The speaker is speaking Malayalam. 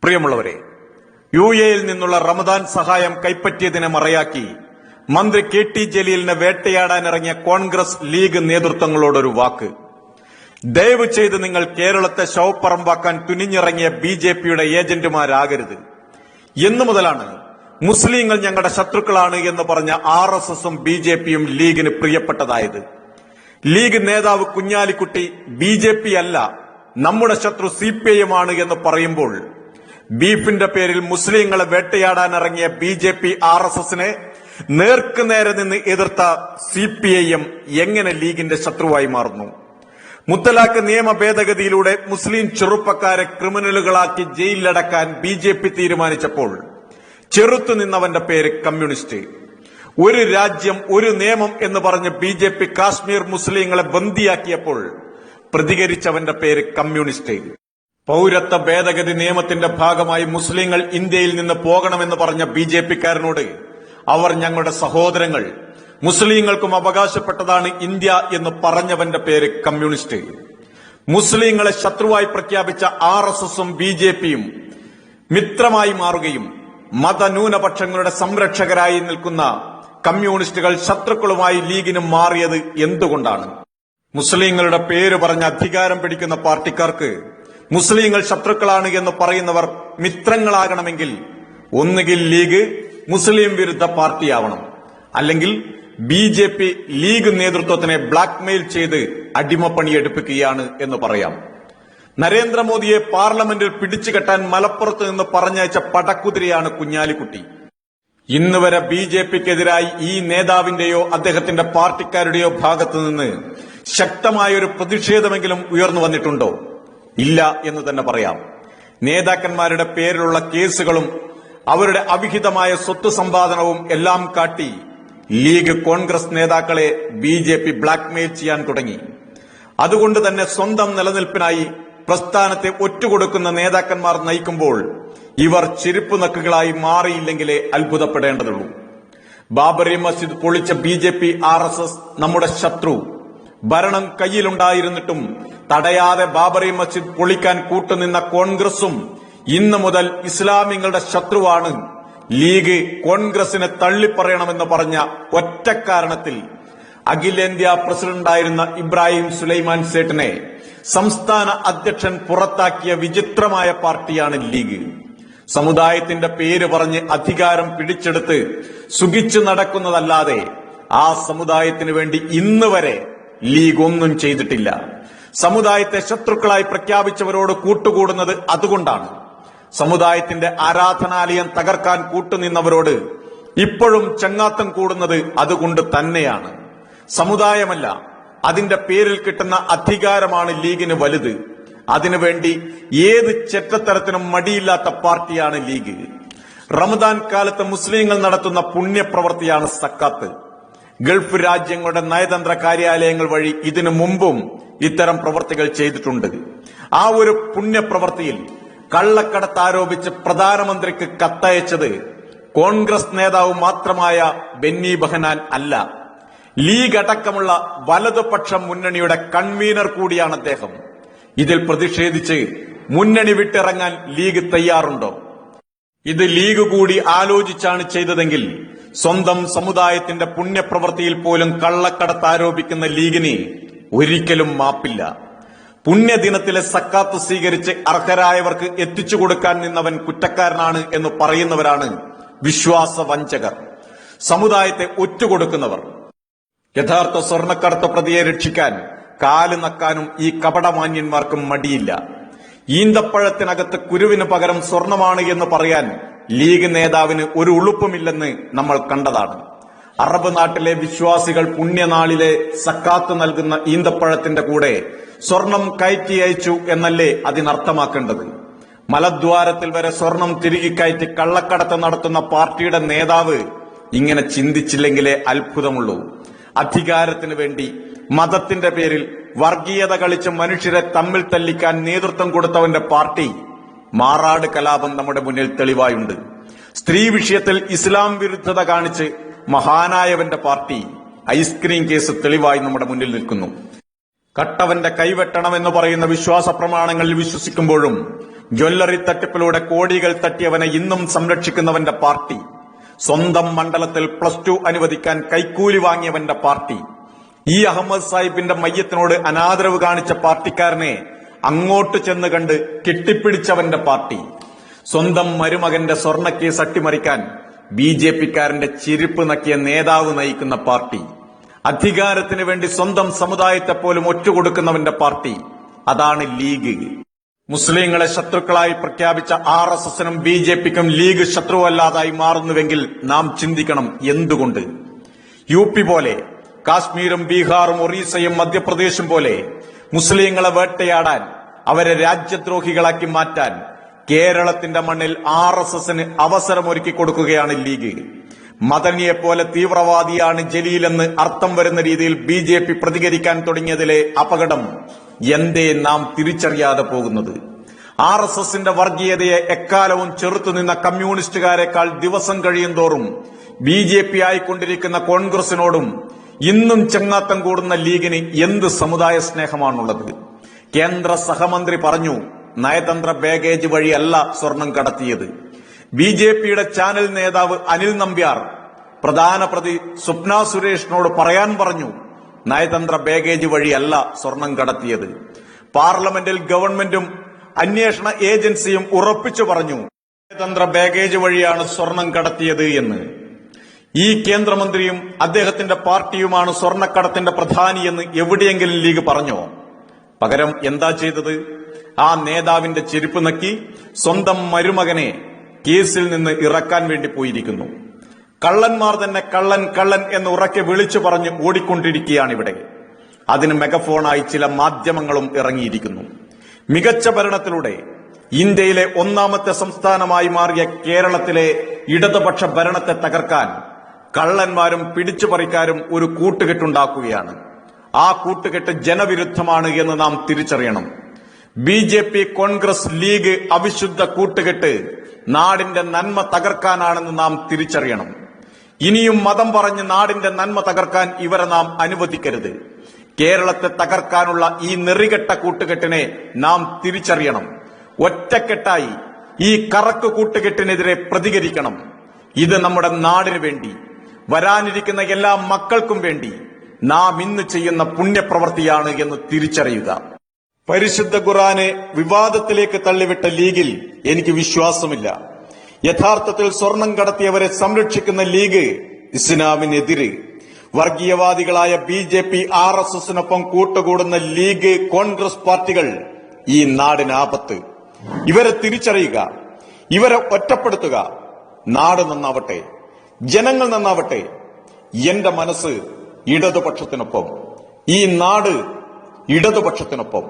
പ്രിയമുള്ളവരെ, യുഎഇയിൽ നിന്നുള്ള റമദാൻ സഹായം കൈപ്പറ്റിയതിനെ മറയാക്കി മന്ത്രി കെ ടി ജലീലിനെ വേട്ടയാടാനിറങ്ങിയ കോൺഗ്രസ് ലീഗ് നേതൃത്വങ്ങളോടൊരു വാക്ക്. ദയവ് ചെയ്ത് നിങ്ങൾ കേരളത്തെ ശവപ്പറമ്പാക്കാൻ തുനിഞ്ഞിറങ്ങിയ ബിജെപിയുടെ ഏജന്റുമാരാകരുത്. എന്നു മുതലാണ് മുസ്ലിങ്ങൾ ഞങ്ങളുടെ ശത്രുക്കളാണ് എന്ന് പറഞ്ഞ ആർഎസ്എസും ബിജെപിയും ലീഗിന് പ്രിയപ്പെട്ടതായത്? ലീഗ് നേതാവ് കുഞ്ഞാലിക്കുട്ടി ബിജെപി അല്ല, നമ്മുടെ ശത്രു സിപിഐഎം ആണ് എന്ന് പറയുമ്പോൾ ബീഫിന്റെ പേരിൽ മുസ്ലിങ്ങളെ വേട്ടയാടാനിറങ്ങിയ ബിജെപി ആർഎസ്എസിനെ നേർക്കുനേരെ നിന്ന് എതിർത്ത സിപിഐഎം എങ്ങനെ ലീഗിന്റെ ശത്രുവായി മാറുന്നു? മുത്തലാഖ് നിയമ ഭേദഗതിയിലൂടെ മുസ്ലിം ചെറുപ്പക്കാരെ ക്രിമിനലുകളാക്കി ജയിലിലടക്കാൻ ബിജെപി തീരുമാനിച്ചപ്പോൾ ചെറുത്തുനിന്നവന്റെ പേര് കമ്മ്യൂണിസ്റ്റ്. ഒരു രാജ്യം ഒരു നിയമം എന്ന് പറഞ്ഞ് ബിജെപി കാശ്മീർ മുസ്ലിങ്ങളെ ബന്ദിയാക്കിയപ്പോൾ പ്രതികരിച്ചവന്റെ പേര് കമ്മ്യൂണിസ്റ്റ്. പൌരത്വ ഭേദഗതി നിയമത്തിന്റെ ഭാഗമായി മുസ്ലിങ്ങൾ ഇന്ത്യയിൽ നിന്ന് പോകണമെന്ന് പറഞ്ഞ ബിജെപിക്കാരനോട് അവർ ഞങ്ങളുടെ സഹോദരങ്ങൾ, മുസ്ലിങ്ങൾക്കും അവകാശപ്പെട്ടതാണ് ഇന്ത്യ എന്ന് പറഞ്ഞവന്റെ പേര് കമ്മ്യൂണിസ്റ്റ്. മുസ്ലിങ്ങളെ ശത്രുവായി പ്രഖ്യാപിച്ച ആർഎസ്എസും ബിജെപിയും മിത്രമായി മാറുകയും മതന്യൂനപക്ഷങ്ങളുടെ സംരക്ഷകരായി നിൽക്കുന്ന കമ്മ്യൂണിസ്റ്റുകൾ ശത്രുക്കളുമായി ലീഗിന് മാറിയത് എന്തുകൊണ്ടാണ്? മുസ്ലിങ്ങളുടെ പേര് പറഞ്ഞ് അധികാരം പിടിക്കുന്ന പാർട്ടിക്കാർക്ക് മുസ്ലിങ്ങൾ ശത്രുക്കളാണ് എന്ന് പറയുന്നവർ മിത്രങ്ങളാകണമെങ്കിൽ ഒന്നുകിൽ ലീഗ് മുസ്ലിം വിരുദ്ധ പാർട്ടിയാവണം, അല്ലെങ്കിൽ ബിജെപി ലീഗ് നേതൃത്വത്തിനെ ബ്ലാക്ക്മെയിൽ ചെയ്ത് അടിമപ്പണിയെടുപ്പിക്കുകയാണ് എന്ന് പറയാം. നരേന്ദ്രമോദിയെ പാർലമെന്റിൽ പിടിച്ചുകെട്ടാൻ മലപ്പുറത്ത് നിന്ന് പറഞ്ഞയച്ച പടക്കുതിരയാണ് കുഞ്ഞാലിക്കുട്ടി. ഇന്നുവരെ ബിജെപിക്കെതിരായി ഈ നേതാവിന്റെയോ അദ്ദേഹത്തിന്റെ പാർട്ടിക്കാരുടെയോ ഭാഗത്തുനിന്ന് ശക്തമായൊരു പ്രതിഷേധമെങ്കിലും ഉയർന്നു വന്നിട്ടുണ്ടോ? ഇല്ല എന്ന് തന്നെ പറയാം. നേതാക്കന്മാരുടെ പേരിലുള്ള കേസുകളും അവരുടെ അവിഹിതമായ സ്വത്ത് സമ്പാദനവും എല്ലാം കാട്ടി ലീഗ് കോൺഗ്രസ് നേതാക്കളെ ബിജെപി ബ്ലാക്ക്മെയിൽ ചെയ്യാൻ തുടങ്ങി. അതുകൊണ്ട് തന്നെ സ്വന്തം നിലനിൽപ്പിനായി പ്രസ്ഥാനത്തെ ഒറ്റുകൊടുക്കുന്ന നേതാക്കന്മാർ നയിക്കുമ്പോൾ ഇവർ ചെരുപ്പുനക്കുകളായി മാറിയില്ലെങ്കിലേ അത്ഭുതപ്പെടേണ്ടതുള്ളൂ. ബാബറി മസ്ജിദ് പൊളിച്ച ബിജെപി ആർഎസ്എസ് നമ്മുടെ ശത്രു. ഭരണം കയ്യിലുണ്ടായിരുന്നിട്ടും തടയാതെ ബാബറി മസ്ജിദ് പൊളിക്കാൻ കൂട്ടുനിന്ന കോൺഗ്രസും ഇന്നു മുതൽ ഇസ്ലാമികളുടെ ശത്രുവാണ്. ലീഗ് കോൺഗ്രസിനെ തള്ളിപ്പറയണമെന്ന് പറഞ്ഞ ഒറ്റ കാരണത്തിൽ അഖിലേന്ത്യാ പ്രസിഡന്റായിരുന്ന ഇബ്രാഹിം സുലൈമാൻ സേട്ടിനെ സംസ്ഥാന അധ്യക്ഷൻ പുറത്താക്കിയ വിചിത്രമായ പാർട്ടിയാണ് ലീഗ്. സമുദായത്തിന്റെ പേര് പറഞ്ഞ് അധികാരം പിടിച്ചെടുത്ത് സുഖിച്ചു നടക്കുന്നതല്ലാതെ ആ സമുദായത്തിനു വേണ്ടി ഇന്നുവരെ ലീഗ് ഒന്നും ചെയ്തിട്ടില്ല. സമുദായത്തെ ശത്രുക്കളായി പ്രഖ്യാപിച്ചവരോട് കൂട്ടുകൂടുന്നത് അതുകൊണ്ടാണ്. സമുദായത്തിന്റെ ആരാധനാലയം തകർക്കാൻ കൂട്ടുനിന്നവരോട് ഇപ്പോഴും ചങ്ങാത്തം കൂടുന്നത് അതുകൊണ്ട് തന്നെയാണ്. സമുദായമല്ല, അതിന്റെ പേരിൽ കിട്ടുന്ന അധികാരമാണ് ലീഗിന് വലുത്. അതിനുവേണ്ടി ഏത് ചെറ്റത്തരത്തിനും മടിയില്ലാത്ത പാർട്ടിയാണ് ലീഗ്. റമദാൻ കാലത്ത് മുസ്ലിങ്ങൾ നടത്തുന്ന പുണ്യപ്രവൃത്തിയാണ് സക്കാത്ത്. ഗൾഫ് രാജ്യങ്ങളുടെ നയതന്ത്ര കാര്യാലയങ്ങൾ വഴി ഇതിനു മുമ്പും ഇത്തരം പ്രവൃത്തികൾ ചെയ്തിട്ടുണ്ട്. ആ ഒരു പുണ്യപ്രവൃത്തിയിൽ കള്ളക്കടത്ത് ആരോപിച്ച് പ്രധാനമന്ത്രിക്ക് കത്തയച്ചത് കോൺഗ്രസ് നേതാവ് മാത്രമായ ബെന്നി ബെഹനാൻ അല്ല, ലീഗ് അടക്കമുള്ള വലതുപക്ഷ മുന്നണിയുടെ കൺവീനർ കൂടിയാണ് അദ്ദേഹം. ഇതിൽ പ്രതിഷേധിച്ച് മുന്നണി വിട്ടിറങ്ങാൻ ലീഗ് തയ്യാറുണ്ടോ? ഇത് ലീഗ് കൂടി ആലോചിച്ചാണ് ചെയ്തതെങ്കിൽ സ്വന്തം സമുദായത്തിന്റെ പുണ്യപ്രവൃത്തിയിൽ പോലും കള്ളക്കടത്ത് ആരോപിക്കുന്ന ലീഗിന് ഒരിക്കലും മാപ്പില്ല. പുണ്യദിനത്തിലെ സക്കാത്ത് സ്വീകരിച്ച് അർഹരായവർക്ക് എത്തിച്ചു കൊടുക്കാൻ നിന്നവൻ കുറ്റക്കാരനാണ് എന്ന് പറയുന്നവരാണ് വിശ്വാസവഞ്ചകർ, സമുദായത്തെ ഒറ്റുകൊടുക്കുന്നവർ. യഥാർത്ഥ സ്വർണ്ണക്കടത്ത് പ്രതിയെ രക്ഷിക്കാൻ കാല് നക്കാനും ഈ കപടമാന്യന്മാർക്കും മടിയില്ല. ഈന്തപ്പഴത്തിനകത്ത് കുരുവിന് പകരം സ്വർണമാണ് എന്ന് പറയാൻ ലീഗ് നേതാവിന് ഒരു ഉളുപ്പുമില്ലെന്ന് നമ്മൾ കണ്ടതാണ്. അറബ് നാട്ടിലെ വിശ്വാസികൾ പുണ്യനാളിലെ സക്കാത്ത് നൽകുന്ന ഈന്തപ്പഴത്തിന്റെ കൂടെ സ്വർണം കയറ്റി അയച്ചു എന്നല്ലേ അതിനർത്ഥമാക്കേണ്ടത്? മലദ്വാരത്തിൽ വരെ സ്വർണം തിരികെ കയറ്റി കള്ളക്കടത്ത് നടത്തുന്ന പാർട്ടിയുടെ നേതാവ് ഇങ്ങനെ ചിന്തിച്ചില്ലെങ്കിലേ അത്ഭുതമുള്ളൂ. അധികാരത്തിന് വേണ്ടി മതത്തിന്റെ പേരിൽ വർഗീയത കളിച്ച് മനുഷ്യരെ തമ്മിൽ തല്ലിക്കാൻ നേതൃത്വം കൊടുത്തവന്റെ പാർട്ടി മാറാട് കലാപം നമ്മുടെ മുന്നിൽ തെളിവായുണ്ട്. സ്ത്രീ വിഷയത്തിൽ ഇസ്ലാം വിരുദ്ധത കാണിച്ച് മഹാനായവന്റെ പാർട്ടി ഐസ്ക്രീം കേസ് തെളിവായി നമ്മുടെ മുന്നിൽ നിൽക്കുന്നു. കട്ടവന്റെ കൈവെട്ടണമെന്ന് പറയുന്ന വിശ്വാസ പ്രമാണങ്ങളിൽ വിശ്വസിക്കുമ്പോഴും ജ്വല്ലറി തട്ടിപ്പിലൂടെ കോടികൾ തട്ടിയവനെ ഇന്നും സംരക്ഷിക്കുന്നവന്റെ പാർട്ടി, സ്വന്തം മണ്ഡലത്തിൽ +2 അനുവദിക്കാൻ കൈക്കൂലി വാങ്ങിയവന്റെ പാർട്ടി, ഈ അഹമ്മദ് സാഹിബിന്റെ മയ്യത്തിനോട് അനാദരവ് കാണിച്ച പാർട്ടിക്കാരനെ അങ്ങോട്ട് ചെന്ന് കണ്ട് കെട്ടിപ്പിടിച്ചവന്റെ പാർട്ടി, സ്വന്തം മരുമകന്റെ സ്വർണ്ണക്കേസ് അട്ടിമറിക്കാൻ BJP-ക്കാരന്റെ ചെരുപ്പ് നക്കിയ നേതാവ് നയിക്കുന്ന പാർട്ടി, അധികാരത്തിന് വേണ്ടി സ്വന്തം സമുദായത്തെ പോലും ഒറ്റുകൊടുക്കുന്നവന്റെ പാർട്ടി, അതാണ് ലീഗ്. മുസ്ലിങ്ങളെ ശത്രുക്കളായി പ്രഖ്യാപിച്ച RSSനും BJP-ക്കും ലീഗ് ശത്രുവല്ലാതായി മാറുന്നുവെങ്കിൽ നാം ചിന്തിക്കണം എന്തുകൊണ്ട്. UP പോലെ, കാശ്മീരും ബീഹാറും ഒറീസയും മധ്യപ്രദേശും പോലെ മുസ്ലിങ്ങളെ വേട്ടയാടാൻ, അവരെ രാജ്യദ്രോഹികളാക്കി മാറ്റാൻ കേരളത്തിന്റെ മണ്ണിൽ RSSന് അവസരമൊരുക്കി കൊടുക്കുകയാണ് ലീഗ്. മദനിയെപ്പോലെ തീവ്രവാദിയാണ് ജലീലെന്ന് അർത്ഥം വരുന്ന രീതിയിൽ BJP പ്രതികരിക്കാൻ തുടങ്ങിയതിലെ അപകടം എന്തേ നാം തിരിച്ചറിയാതെ പോകുന്നത്. RSSന്റെ വർഗീയതയെ എക്കാലവും ചെറുത്തുനിന്ന കമ്മ്യൂണിസ്റ്റുകാരെക്കാൾ ദിവസം കഴിയുന്തോറും BJP ആയിക്കൊണ്ടിരിക്കുന്ന കോൺഗ്രസിനോടും ഇന്നും ചങ്ങാത്തം കൂടുന്ന ലീഗിന് എന്ത് സമുദായ സ്നേഹമാണുള്ളത്. കേന്ദ്ര സഹമന്ത്രി പറഞ്ഞു, നയതന്ത്ര ബാഗേജ് വഴിയല്ല സ്വർണം കടത്തിയത്. BJP-യുടെ ചാനൽ നേതാവ് അനിൽ നമ്പ്യാർ പ്രധാന പ്രതി സ്വപ്ന സുരേഷിനോട് പറയാൻ പറഞ്ഞു, നയതന്ത്ര ബാഗേജ് വഴിയല്ല സ്വർണം കടത്തിയത്. പാർലമെന്റിൽ ഗവൺമെന്റും അന്വേഷണ ഏജൻസിയും ഉറപ്പിച്ചു പറഞ്ഞു, നയതന്ത്ര ബാഗേജ് വഴിയാണ് സ്വർണം കടത്തിയത് എന്ന്. ഈ കേന്ദ്രമന്ത്രിയും അദ്ദേഹത്തിന്റെ പാർട്ടിയുമാണ് സ്വർണ്ണക്കടത്തിന്റെ പ്രധാനിയെന്ന് എവിടെയെങ്കിലും ലീഗ് പറഞ്ഞോ? പകരം എന്താ ചെയ്തത്? ആ നേതാവിന്റെ ചെരുപ്പ് നക്കി സ്വന്തം മരുമകനെ കേസിൽ നിന്ന് ഇറക്കാൻ വേണ്ടി പോയിരിക്കുന്നു. കള്ളന്മാർ തന്നെ കള്ളൻ കള്ളൻ എന്ന് ഉറക്കെ വിളിച്ചു പറഞ്ഞ് ഓടിക്കൊണ്ടിരിക്കുകയാണിവിടെ. അതിന് മെഗഫോണായി ചില മാധ്യമങ്ങളും ഇറങ്ങിയിരിക്കുന്നു. മികച്ച ഭരണത്തിലൂടെ ഇന്ത്യയിലെ ഒന്നാമത്തെ സംസ്ഥാനമായി മാറിയ കേരളത്തിലെ ഇടതുപക്ഷ ഭരണത്തെ തകർക്കാൻ കള്ളന്മാരും പിടിച്ചുപറിക്കാരും ഒരു കൂട്ടുകെട്ടുണ്ടാക്കുകയാണ്. ആ കൂട്ടുകെട്ട് ജനവിരുദ്ധമാണ് എന്ന് നാം തിരിച്ചറിയണം. BJP, കോൺഗ്രസ്, ലീഗ് അവിശുദ്ധ കൂട്ടുകെട്ട് നാടിന്റെ നന്മ തകർക്കാനാണെന്ന് നാം തിരിച്ചറിയണം. ഇനിയും മതം പറഞ്ഞ് നാടിന്റെ നന്മ തകർക്കാൻ ഇവരെ നാം അനുവദിക്കരുത്. കേരളത്തെ തകർക്കാനുള്ള ഈ നെറികെട്ട കൂട്ടുകെട്ടിനെ നാം തിരിച്ചറിയണം. ഒറ്റക്കെട്ടായി ഈ കറക്ക് കൂട്ടുകെട്ടിനെതിരെ പ്രതികരിക്കണം. ഇത് നമ്മുടെ നാടിനു വേണ്ടി, വരാനിരിക്കുന്ന എല്ലാ മക്കൾക്കും വേണ്ടി നാം ഇന്ന് ചെയ്യുന്ന പുണ്യപ്രവൃത്തിയാണ് എന്ന് തിരിച്ചറിയുക. പരിശുദ്ധ ഖുർആനെ വിവാദത്തിലേക്ക് തള്ളിവിട്ട ലീഗിൽ എനിക്ക് വിശ്വാസമില്ല. യഥാർത്ഥത്തിൽ സ്വർണം കടത്തിയവരെ സംരക്ഷിക്കുന്ന ലീഗ് ഇസ്ലാമിനെതിരെ, വർഗീയവാദികളായ BJP, RSSനൊപ്പം കൂട്ടുകൂടുന്ന ലീഗ്, കോൺഗ്രസ് പാർട്ടികൾ ഈ നാടിന് ആപത്ത്. ഇവരെ തിരിച്ചറിയുക, ഇവരെ ഒറ്റപ്പെടുത്തുക. നാട് നന്നാവട്ടെ, ജനങ്ങൾ നന്നാവട്ടെ. എന്റെ മനസ്സ് ഇടതുപക്ഷത്തിനൊപ്പം, ഈ നാട് ഇടതുപക്ഷത്തിനൊപ്പം.